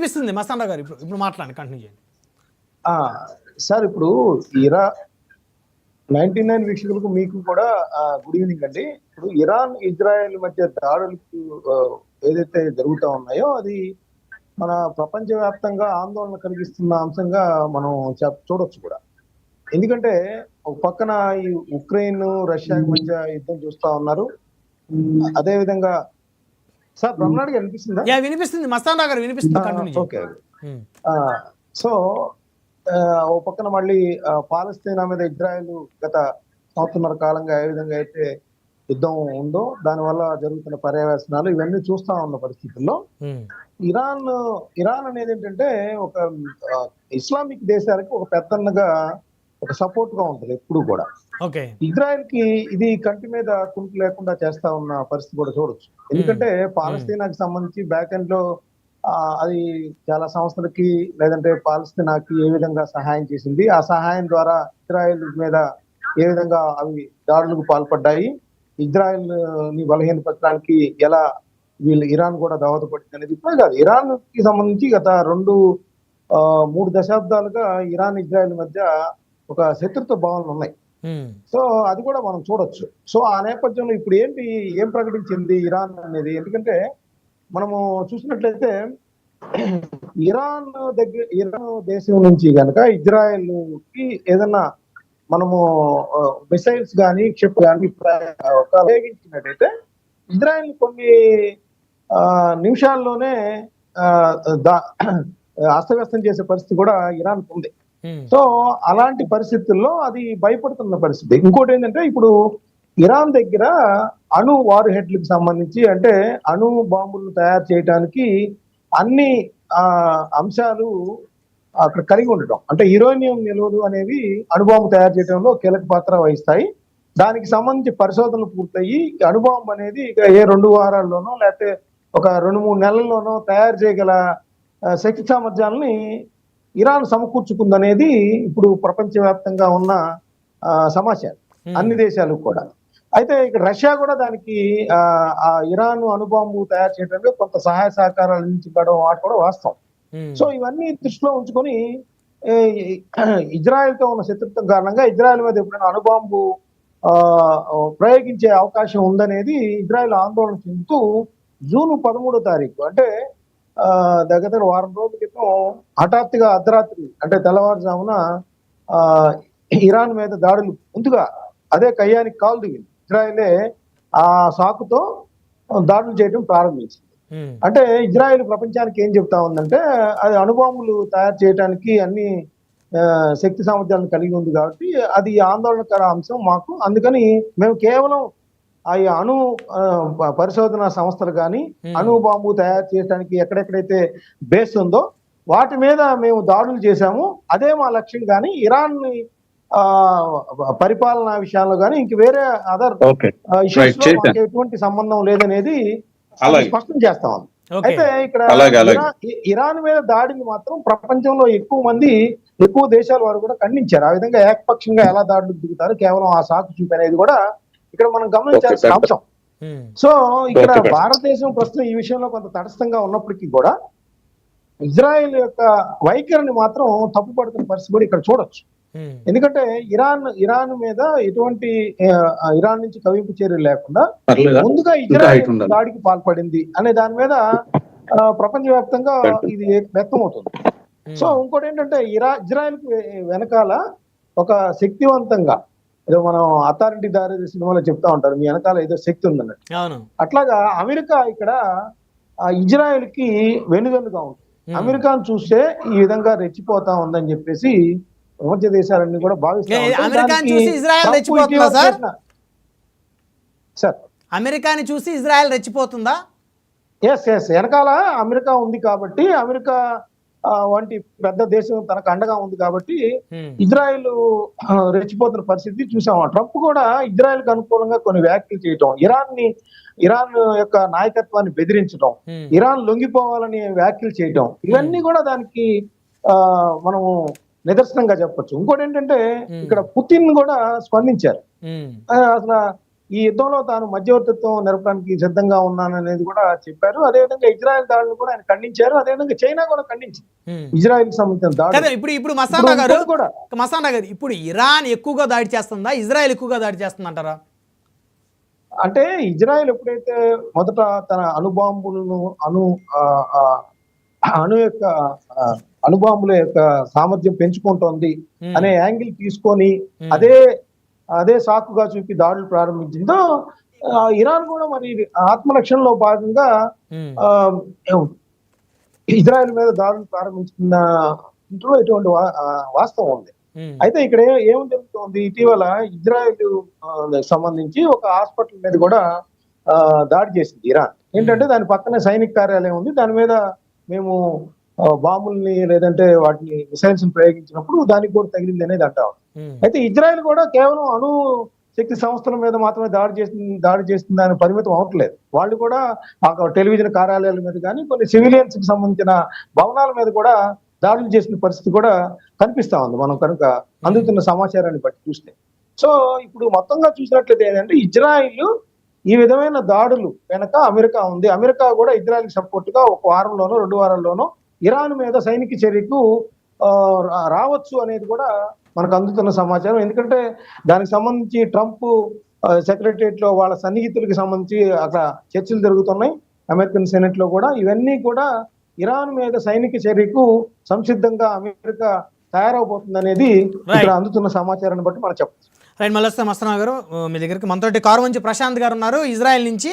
వినిపిస్తుంది మస్తాన్ గారు, ఇప్పుడు మాట్లాడండి, కంటిన్యూ చేయండి. సార్ ఇప్పుడు 99 వీక్షకులకు మీకు కూడా గుడ్ ఈవినింగ్ అండి. ఇప్పుడు ఇరాన్ ఇజ్రాయెల్ మధ్య దాడులకు ఏదైతే జరుగుతూ ఉన్నాయో అది మన ప్రపంచవ్యాప్తంగా ఆందోళన కలిగిస్తున్న అంశంగా మనం చూడొచ్చు కూడా. ఎందుకంటే ఒక పక్కన ఈ ఉక్రెయిన్ రష్యా మధ్య యుద్ధం చూస్తా ఉన్నారు. అదే విధంగా సార్ బ్రహ్మనాయుడు గారు వినిపిస్తుందా? వినిపిస్తుంది మస్తాన్ గారు, వినిపిస్తుంది. ఓకే. సో ఓ పక్కన మళ్ళీ పాలస్తీనా మీద ఇజ్రాయెల్ గత సంవత్సరన్నర కాలంగా ఏ విధంగా అయితే యుద్ధం ఉందో దానివల్ల జరుగుతున్న పర్యవేక్షణాలు ఇవన్నీ చూస్తా ఉన్న పరిస్థితుల్లో ఇరాన్ అనేది ఏంటంటే ఒక ఇస్లామిక్ దేశాలకు ఒక పెద్దన్నగా ఒక సపోర్ట్ గా ఉంటుంది ఎప్పుడు కూడా. ఇజ్రాయెల్ కి ఇది కంటి మీద కునుకు లేకుండా చేస్తా ఉన్న పరిస్థితి కూడా చూడొచ్చు. ఎందుకంటే పాలస్తీనాకి సంబంధించి బ్యాక్ ఎండ్ లో అది చాలా సంస్థలకి లేదంటే పాలస్తీనాకి ఏ విధంగా సహాయం చేసింది, ఆ సహాయం ద్వారా ఇజ్రాయెల్ మీద ఏ విధంగా అవి దాడులకు పాల్పడ్డాయి, ఇజ్రాయెల్ ని బలహీనపరచడానికి ఎలా వీళ్ళు ఇరాన్ కూడా దోహదపడింది అనేది ఇప్పుడే కాదు, ఇరాన్ కి సంబంధించి గత 2-3 దశాబ్దాలుగా ఇరాన్ ఇజ్రాయెల్ మధ్య ఒక శత్రుత్వ భావనలు ఉన్నాయి. సో అది కూడా మనం చూడొచ్చు. సో ఆ నేపథ్యంలో ఇప్పుడు ఏం ప్రకటించింది ఇరాన్ అనేది, ఎందుకంటే మనము చూసినట్లయితే ఇరాన్ దేశం నుంచి కనుక ఇజ్రాయెల్ కి ఏదన్నా మనము మిసైల్స్ కానీ క్షిప్ కానీ ఉపయోగించినట్టయితే ఇజ్రాయెల్ కొన్ని నిమిషాల్లోనే అస్తవ్యస్తం చేసే పరిస్థితి కూడా ఇరాన్ ఉంది. సో అలాంటి పరిస్థితుల్లో అది భయపడుతున్న పరిస్థితి. ఇంకోటి ఏంటంటే ఇప్పుడు ఇరాన్ దగ్గర అణు వార్ హెడ్లకు సంబంధించి అంటే అణు బాంబులను తయారు చేయడానికి అన్ని అంశాలు అక్కడ కలిగి ఉండటం, అంటే యురేనియం నిల్వలు అనేవి అణుబాంబు తయారు చేయడంలో కీలక పాత్ర వహిస్తాయి. దానికి సంబంధించి పరిశోధనలు పూర్తయి అణుబాంబు అనేది ఇక ఏ 2 వారాల్లోనో లేకపోతే ఒక 2-3 నెలల్లోనో తయారు చేయగల శక్తి సామర్థ్యాలని ఇరాన్ సమకూర్చుకుందనేది ఇప్పుడు ప్రపంచవ్యాప్తంగా ఉన్న సమాచారం అన్ని దేశాలకు కూడా. అయితే ఇక్కడ రష్యా కూడా దానికి ఇరాన్ అణుబాంబు తయారు చేయడానికి కొంత సహాయ సహకారాలు అందించడం వాటి కూడా వాస్తవం. సో ఇవన్నీ దృష్టిలో ఉంచుకొని ఇజ్రాయెల్ తో ఉన్న శత్రుత్వం కారణంగా ఇజ్రాయెల్ మీద ఎప్పుడైనా అణుబాంబు ప్రయోగించే అవకాశం ఉందనేది ఇజ్రాయెల్ ఆందోళన చెందుతూ జూన్ 13వ తారీఖు అంటే దగ్గర వారం రోజుల క్రితం హఠాత్తుగా అర్ధరాత్రి అంటే తెల్లవారుజామున ఇరాన్ మీద దాడులు ముందుగా అదే కయ్యానికి కాలు దిగింది. ఇజ్రాయెలే ఆ సాకుతో దాడులు చేయడం ప్రారంభించింది. అంటే ఇజ్రాయెల్ ప్రపంచానికి ఏం చెప్తా ఉందంటే అది అణుబాంబులు తయారు చేయడానికి అన్ని శక్తి సామర్థ్యాలను కలిగి ఉంది కాబట్టి అది ఆందోళనకర అంశం మాకు, అందుకని మేము కేవలం ఆ అణు పరిశోధన సంస్థలు కానీ అణు బాంబు తయారు చేయడానికి ఎక్కడెక్కడైతే బేస్ ఉందో వాటి మీద మేము దాడులు చేశాము, అదే మా లక్ష్యం. కానీ ఇరాన్ పరిపాలనా విషయాల్లో కానీ ఇంక వేరే అదర్ ఇష్యూస్ లో మాకు ఎటువంటి సంబంధం లేదనేది స్పష్టం చేస్తాం. అయితే ఇక్కడ ఇరాన్ మీద దాడిని మాత్రం ప్రపంచంలో ఎక్కువ దేశాల వారు కూడా ఖండించారు. ఆ విధంగా ఏకపక్షంగా ఎలా దాడులకు దిగుతారు కేవలం ఆ సాకు చూపనేది కూడా ఇక్కడ మనం గమనించాల్సిన అంశం. సో ఇక్కడ భారతదేశం ప్రస్తుతం ఈ విషయంలో కొంత తటస్థంగా ఉన్నప్పటికీ కూడా ఇజ్రాయెల్ యొక్క వైఖరిని మాత్రం తప్పుపడుతున్న పరిస్థితి కూడా ఇక్కడ చూడొచ్చు. ఎందుకంటే ఇరాన్ మీద ఎటువంటి ఇరాన్ నుంచి కవింపు చర్యలు లేకుండా ముందుగా ఇజ్రాయెల్ దాడికి పాల్పడింది అనే దాని మీద ప్రపంచవ్యాప్తంగా ఇది వ్యక్తమవుతుంది. సో ఇంకోటి ఏంటంటే ఇజ్రాయెల్ కి వెనకాల ఒక శక్తివంతంగా ఏదో మనం అథారిటీ దారి సినిమాలో చెప్తా ఉంటారు మీ వెనకాల ఏదో శక్తి ఉందన్నట్టు, అట్లాగా అమెరికా ఇక్కడ ఇజ్రాయెల్ కి వెనుదన్నుగా ఉంటుంది. అమెరికాను చూస్తే ఈ విధంగా రెచ్చిపోతా ఉందని చెప్పేసి ప్రపంచ దేశాలన్నీ కూడా భావిస్తాయి. అమెరికాని చూసి ఇజ్రాయెల్ రెచ్చిపోతుందా? ఎస్ వెనకాల అమెరికా ఉంది కాబట్టి, అమెరికా వంటి పెద్ద దేశం తనకు అండగా ఉంది కాబట్టి ఇజ్రాయెల్ రెచ్చిపోతున్న పరిస్థితి చూసాం. ట్రంప్ కూడా ఇజ్రాయెల్ కు అనుకూలంగా కొన్ని వ్యాఖ్యలు చేయటం, ఇరాన్ యొక్క నాయకత్వాన్ని బెదిరించడం, ఇరాన్ లొంగిపోవాలని వ్యాఖ్యలు చేయటం, ఇవన్నీ కూడా దానికి మనము నిదర్శనంగా చెప్పొచ్చు. ఇంకోటి ఏంటంటే ఇక్కడ పుతిన్ కూడా స్పందించారు. అసలు ఈ యుద్ధంలో తాను మధ్యవర్తిత్వం నెరపడానికి సిద్ధంగా ఉన్నాననేది కూడా చెప్పారు. అదేవిధంగా ఇజ్రాయెల్ దాడులను కూడా ఆయన ఖండించారు. అదేవిధంగా చైనా కూడా ఖండించింది ఇజ్రాయెల్ కి సంబంధించిన కదా దాడి. ఇప్పుడు మస్తానా గారు ఇంకోటి కూడా మస్తానా గారు ఇప్పుడు ఇరాన్ ఎక్కువగా దాడి చేస్తుందా, ఇజ్రాయెల్ ఎక్కువగా దాడి చేస్తుంది అంటారా? అంటే ఇజ్రాయెల్ ఎప్పుడైతే మొదట తన అణుబాంబులను అణు యొక్క అణుబాంబుల యొక్క సామర్థ్యం పెంచుకుంటోంది అనే యాంగిల్ తీసుకొని అదే సాకుగా చూపి దాడులు ప్రారంభించిందో, ఇరాన్ కూడా మరి ఆత్మరక్షణలో భాగంగా ఇజ్రాయెల్ మీద దాడులు ప్రారంభించిన ఇంట్లో ఇటువంటి వాస్తవం ఉంది. అయితే ఇక్కడ ఏం జరుగుతోంది, ఇటీవల ఇజ్రాయెల్ సంబంధించి ఒక హాస్పిటల్ మీద కూడా దాడి చేసింది ఇరాన్. ఏంటంటే దాని పక్కనే సైనిక కార్యాలయం ఉంది, దాని మీద మేము బాంబుల్ని లేదంటే వాటిని మిసైల్స్ ప్రయోగించినప్పుడు దానికి కూడా తగిలింది అనేది అంటాం. అయితే ఇజ్రాయెల్ కూడా కేవలం అణు శక్తి సంస్థల మీద మాత్రమే దాడి చేస్తుంది అని పరిమితం అవట్లేదు. వాళ్ళు కూడా టెలివిజన్ కార్యాలయాల మీద కానీ కొన్ని సివిలియన్స్ కి సంబంధించిన భవనాల మీద కూడా దాడులు చేసిన పరిస్థితి కూడా కనిపిస్తా ఉంది మనం కనుక అందుతున్న సమాచారాన్ని బట్టి చూస్తే. సో ఇప్పుడు మొత్తంగా చూసినట్లయితే ఏంటంటే ఇజ్రాయిల్ ఈ విధమైన దాడులు వెనక అమెరికా ఉంది. అమెరికా కూడా ఇజ్రాయిల్ సపోర్ట్ గా ఒక వారంలోనో 2 వారాల్లోనో ఇరాన్ మీద సైనిక చర్యకు రావచ్చు అనేది కూడా మనకు అందుతున్న సమాచారం. ఎందుకంటే దానికి సంబంధించి ట్రంప్ సెక్రటరియట్ లో వాళ్ళ సన్నిహితులకి సంబంధించి అక్కడ చర్చలు జరుగుతున్నాయి అమెరికన్ సెనెట్ లో కూడా. ఇవన్నీ కూడా ఇరాన్ మీద సైనిక చర్యకు సంసిద్ధంగా అమెరికా తయారవబోతుంది అనేది ఇక్కడ అందుతున్న సమాచారాన్ని బట్టి మనం చెప్పచ్చు. రైట్, మళ్ళీ మస్తానా గారు మీ దగ్గరికి మనతోటి కారువంచి ప్రశాంత్ గారు ఉన్నారు ఇజ్రాయెల్ నుంచి.